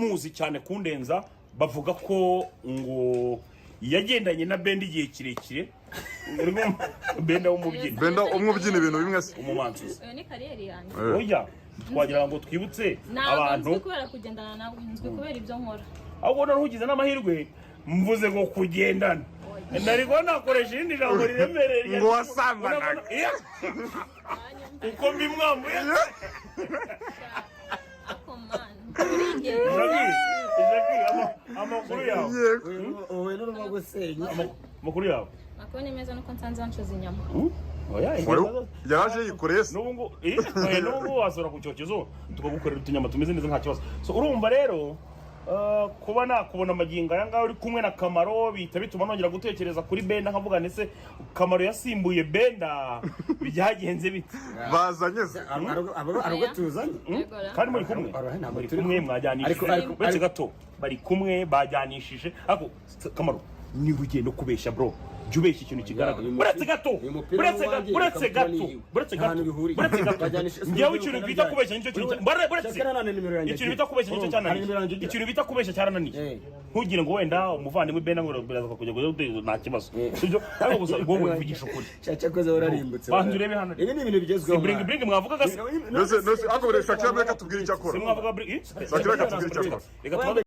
n'abamuzi cyane kundenza bavuga ko ngo yagendanye na band igihe kirekire benda w'umubyini benda umwubyini ibintu bimwe se umumanzuzi ni kariyeri yanjye oya twagira ngo twibutse abantu ntabwo kubera kugendana nawe nzwi kubera ibyo nkora ahubwo narugize n'amahirwe mvuze ngo kugendana nariko nakoresha irindi jambo riremereye ngo wasambanaga uko mbimwambuye amakuru yawe wowe n'urimo gusenya amakuru yawe makuru ni meza nuko nsanze bancuza inyama yaje yikoreye se n'ubu wasura ku cyokezo tukagukorera utunyama tumeze neza nta kibazo so urumva rero kuba nakubona amagingo aya ngaho uri kumwe na Kamaro bita bituma nongera gutekereza kuri Benda nkavuga nese Kamaro yasimbuye Benda byagenze bite bazanye se ariko tuzanye kandi muri kumwe mwajyanishije uretse gato bari kumwe bajyanishije ariko Kamaro niba ugiye no kubeshya bro jya ubeshya ikintu kigaragara buretse gato njyewe ikintu bita kubeshya nicyo kintu ikintu bita kubeshya nicyo cyananiye ikintu bita kubeshya cyarananiye ntugire ngo wenda umuvandimwe Benda ngo biraza kujya nta kibazo sibyo ariko gusa wowe uvugisha ukuri cyakoze wararimbutse bantu urebe hano ibi ni ibintu bigezweho bring mwavuga gase nose ako bure Shakira reka tubwire icyo akora mwavuga bring Shakira reka tubwire icyo akora